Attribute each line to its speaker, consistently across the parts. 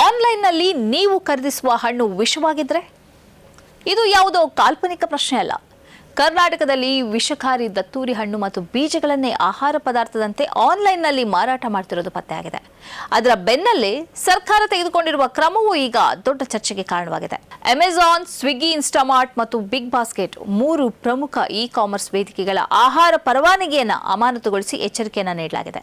Speaker 1: ಆನ್ಲೈನ್ನಲ್ಲಿ ನೀವು ಖರೀದಿಸುವ ಹಣ್ಣು ವಿಷವಾಗಿದ್ರೆ? ಇದು ಯಾವುದೋ ಕಾಲ್ಪನಿಕ ಪ್ರಶ್ನೆ ಅಲ್ಲ. ಕರ್ನಾಟಕದಲ್ಲಿ ವಿಷಕಾರಿ ದತ್ತೂರಿ ಹಣ್ಣು ಮತ್ತು ಬೀಜಗಳನ್ನೇ ಆಹಾರ ಪದಾರ್ಥದಂತೆ ಆನ್ಲೈನ್ನಲ್ಲಿ ಮಾರಾಟ ಮಾಡ್ತಿರೋದು ಪತ್ತೆಯಾಗಿದೆ. ಅದರ ಬೆನ್ನಲ್ಲೇ ಸರ್ಕಾರ ತೆಗೆದುಕೊಂಡಿರುವ ಕ್ರಮವೂ ಈಗ ದೊಡ್ಡ ಚರ್ಚೆಗೆ ಕಾರಣವಾಗಿದೆ. ಅಮೆಜಾನ್, ಸ್ವಿಗ್ಗಿ, ಇನ್ಸ್ಟಾಮಾರ್ಟ್ ಮತ್ತು ಬಿಗ್ ಬಾಸ್ಕೆಟ್ 3 ಪ್ರಮುಖ ಇ-ಕಾಮರ್ಸ್ ವೇದಿಕೆಗಳ ಆಹಾರ ಪರವಾನಗಿಯನ್ನು ಅಮಾನತುಗೊಳಿಸಿ ಎಚ್ಚರಿಕೆಯನ್ನು ನೀಡಲಾಗಿದೆ.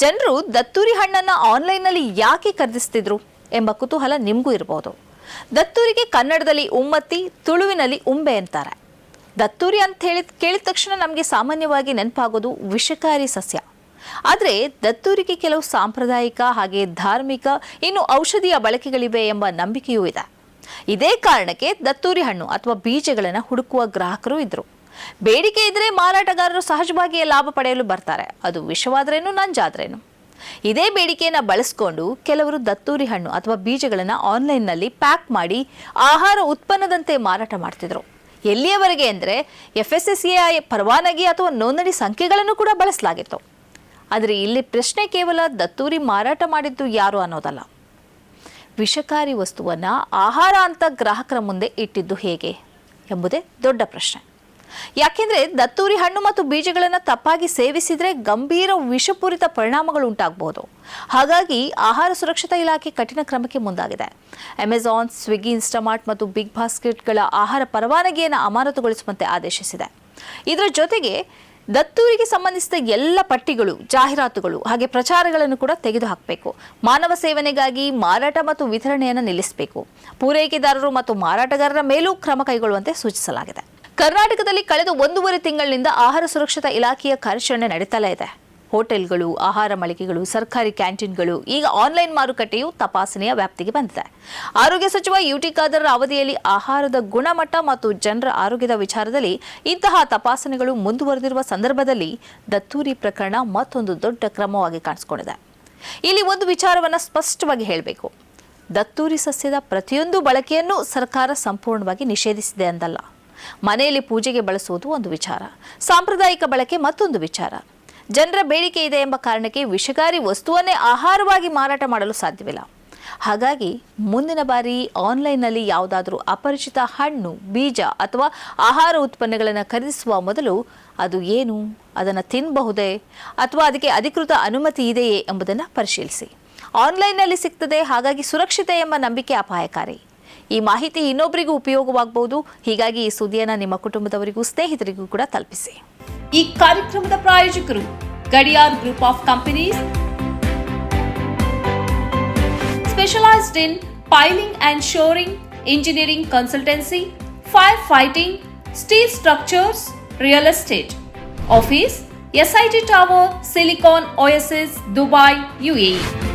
Speaker 1: ಜನರು ದತ್ತೂರಿ ಹಣ್ಣನ್ನು ಆನ್ಲೈನ್ನಲ್ಲಿ ಯಾಕೆ ಖರೀದಿಸುತ್ತಿದ್ರು ಎಂಬ ಕುತೂಹಲ ನಿಮಗೂ ಇರಬಹುದು. ದತ್ತೂರಿಗೆ ಕನ್ನಡದಲ್ಲಿ ಉಮ್ಮತ್ತಿ, ತುಳುವಿನಲ್ಲಿ ಉಂಬೆ ಅಂತಾರೆ. ದತ್ತೂರಿ ಅಂತ ಕೇಳಿದ ತಕ್ಷಣ ನಮಗೆ ಸಾಮಾನ್ಯವಾಗಿ ನೆನಪಾಗೋದು ವಿಷಕಾರಿ ಸಸ್ಯ. ಆದರೆ ದತ್ತೂರಿಗೆ ಕೆಲವು ಸಾಂಪ್ರದಾಯಿಕ ಹಾಗೆ ಧಾರ್ಮಿಕ, ಇನ್ನು ಔಷಧಿಯ ಬಳಕೆಗಳಿವೆ ಎಂಬ ನಂಬಿಕೆಯೂ ಇದೆ. ಇದೇ ಕಾರಣಕ್ಕೆ ದತ್ತೂರಿ ಹಣ್ಣು ಅಥವಾ ಬೀಜಗಳನ್ನು ಹುಡುಕುವ ಗ್ರಾಹಕರು ಇದ್ರು. ಬೇಡಿಕೆ ಇದ್ರೆ ಮಾರಾಟಗಾರರು ಸಹಜವಾಗಿಯೇ ಲಾಭ ಪಡೆಯಲು ಬರ್ತಾರೆ. ಅದು ವಿಷವಾದ್ರೇನು, ನಂಜಾದ್ರೇನು. ಇದೇ ಬೇಡಿಕೆಯನ್ನು ಬಳಸಿಕೊಂಡು ಕೆಲವರು ದತ್ತೂರಿ ಹಣ್ಣು ಅಥವಾ ಬೀಜಗಳನ್ನು ಆನ್ಲೈನ್ನಲ್ಲಿ ಪ್ಯಾಕ್ ಮಾಡಿ ಆಹಾರ ಉತ್ಪನ್ನದಂತೆ ಮಾರಾಟ ಮಾಡ್ತಿದ್ರು. ಎಲ್ಲಿಯವರೆಗೆ ಅಂದರೆ FSSAI ಪರವಾನಗಿ ಅಥವಾ ನೋಂದಣಿ ಸಂಖ್ಯೆಗಳನ್ನು ಕೂಡ ಬಳಸಲಾಗಿತ್ತು. ಆದರೆ ಇಲ್ಲಿ ಪ್ರಶ್ನೆ ಕೇವಲ ದತ್ತೂರಿ ಮಾರಾಟ ಮಾಡಿದ್ದು ಯಾರು ಅನ್ನೋದಲ್ಲ. ವಿಷಕಾರಿ ವಸ್ತುವನ್ನು ಆಹಾರ ಅಂತ ಗ್ರಾಹಕರ ಮುಂದೆ ಇಟ್ಟಿದ್ದು ಹೇಗೆ ಎಂಬುದೇ ದೊಡ್ಡ ಪ್ರಶ್ನೆ. ಯಾಕೆಂದ್ರೆ ದತ್ತೂರಿ ಹಣ್ಣು ಮತ್ತು ಬೀಜಗಳನ್ನು ತಪ್ಪಾಗಿ ಸೇವಿಸಿದ್ರೆ ಗಂಭೀರ ವಿಷಪೂರಿತ ಪರಿಣಾಮಗಳು ಉಂಟಾಗಬಹುದು. ಹಾಗಾಗಿ ಆಹಾರ ಸುರಕ್ಷತಾ ಇಲಾಖೆ ಕಠಿಣ ಕ್ರಮಕ್ಕೆ ಮುಂದಾಗಿದೆ. ಅಮೆಜಾನ್, ಸ್ವಿಗ್ಗಿ, ಇನ್ಸ್ಟಾಮಾರ್ಟ್ ಮತ್ತು ಬಿಗ್ ಬಾಸ್ಕೆಟ್ಗಳ ಆಹಾರ ಪರವಾನಗಿಯನ್ನು ಅಮಾನತುಗೊಳಿಸುವಂತೆ ಆದೇಶಿಸಿದೆ. ಇದರ ಜೊತೆಗೆ ದತ್ತೂರಿಗೆ ಸಂಬಂಧಿಸಿದ ಎಲ್ಲ ಪಟ್ಟಿಗಳು, ಜಾಹೀರಾತುಗಳು ಹಾಗೆ ಪ್ರಚಾರಗಳನ್ನು ಕೂಡ ತೆಗೆದುಹಾಕಬೇಕು. ಮಾನವ ಸೇವನೆಗಾಗಿ ಮಾರಾಟ ಮತ್ತು ವಿತರಣೆಯನ್ನು ನಿಲ್ಲಿಸಬೇಕು. ಪೂರೈಕೆದಾರರು ಮತ್ತು ಮಾರಾಟಗಾರರ ಮೇಲೂ ಕ್ರಮ ಕೈಗೊಳ್ಳುವಂತೆ ಸೂಚಿಸಲಾಗಿದೆ. ಕರ್ನಾಟಕದಲ್ಲಿ ಕಳೆದ 1.5 ತಿಂಗಳಿನಿಂದ ಆಹಾರ ಸುರಕ್ಷತಾ ಇಲಾಖೆಯ ಕಾರ್ಯಾಚರಣೆ ನಡೀತಲೇ ಇದೆ. ಹೋಟೆಲ್ಗಳು, ಆಹಾರ ಮಳಿಗೆಗಳು, ಸರ್ಕಾರಿ ಕ್ಯಾಂಟೀನ್ಗಳು ಈಗ ಆನ್ಲೈನ್ ಮಾರುಕಟ್ಟೆಯು ತಪಾಸಣೆಯ ವ್ಯಾಪ್ತಿಗೆ ಬಂದಿದೆ. ಆರೋಗ್ಯ ಸಚಿವ UT ಖಾದರ್ ಅವಧಿಯಲ್ಲಿ ಆಹಾರದ ಗುಣಮಟ್ಟ ಮತ್ತು ಜನರ ಆರೋಗ್ಯದ ವಿಚಾರದಲ್ಲಿ ಇಂತಹ ತಪಾಸಣೆಗಳು ಮುಂದುವರೆದಿರುವ ಸಂದರ್ಭದಲ್ಲಿ ದತ್ತೂರಿ ಪ್ರಕರಣ ಮತ್ತೊಂದು ದೊಡ್ಡ ಕ್ರಮವಾಗಿ ಕಾಣಿಸಿಕೊಂಡಿದೆ. ಇಲ್ಲಿ ಒಂದು ವಿಚಾರವನ್ನು ಸ್ಪಷ್ಟವಾಗಿ ಹೇಳಬೇಕು. ದತ್ತೂರಿ ಸಸ್ಯದ ಪ್ರತಿಯೊಂದು ಬಳಕೆಯನ್ನು ಸರ್ಕಾರ ಸಂಪೂರ್ಣವಾಗಿ ನಿಷೇಧಿಸಿದೆ ಎಂದಲ್ಲ. ಮನೆಯಲ್ಲಿ ಪೂಜೆಗೆ ಬಳಸುವುದು ಒಂದು ವಿಚಾರ, ಸಾಂಪ್ರದಾಯಿಕ ಬಳಕೆ ಮತ್ತೊಂದು ವಿಚಾರ. ಜನರ ಬೇಡಿಕೆ ಇದೆ ಎಂಬ ಕಾರಣಕ್ಕೆ ವಿಷಕಾರಿ ವಸ್ತುವನ್ನೇ ಆಹಾರವಾಗಿ ಮಾರಾಟ ಮಾಡಲು ಸಾಧ್ಯವಿಲ್ಲ. ಹಾಗಾಗಿ ಮುಂದಿನ ಬಾರಿ ಆನ್ಲೈನ್ನಲ್ಲಿ ಯಾವುದಾದರೂ ಅಪರಿಚಿತ ಹಣ್ಣು, ಬೀಜ ಅಥವಾ ಆಹಾರ ಉತ್ಪನ್ನಗಳನ್ನು ಖರೀದಿಸುವ ಮೊದಲು ಅದು ಏನು, ಅದನ್ನು ತಿನ್ನಬಹುದೇ ಅಥವಾ ಅದಕ್ಕೆ ಅಧಿಕೃತ ಅನುಮತಿ ಇದೆಯೇ ಎಂಬುದನ್ನು ಪರಿಶೀಲಿಸಿ. ಆನ್ಲೈನ್ನಲ್ಲಿ ಸಿಗ್ತದೆ, ಹಾಗಾಗಿ ಸುರಕ್ಷತೆ ಎಂಬ ನಂಬಿಕೆ ಅಪಾಯಕಾರಿ. ಈ ಮಾಹಿತಿ ಇನ್ನೊಬ್ಬರಿಗೂ ಉಪಯೋಗವಾಗಬಹುದು. ಹೀಗಾಗಿ ಈ ಸುದ್ದಿಯನ್ನು ನಿಮ್ಮ ಕುಟುಂಬದವರಿಗೂ ಸ್ನೇಹಿತರಿಗೂ ಕೂಡ ತಲುಪಿಸಿ. ಈ ಕಾರ್ಯಕ್ರಮದ ಪ್ರಾಯೋಜಕರು Gadiyar group of companies, specialised in piling and shoring, engineering consultancy, fire fighting, steel structures, real estate. Office SIT tower, silicon OSS, Dubai, UAE.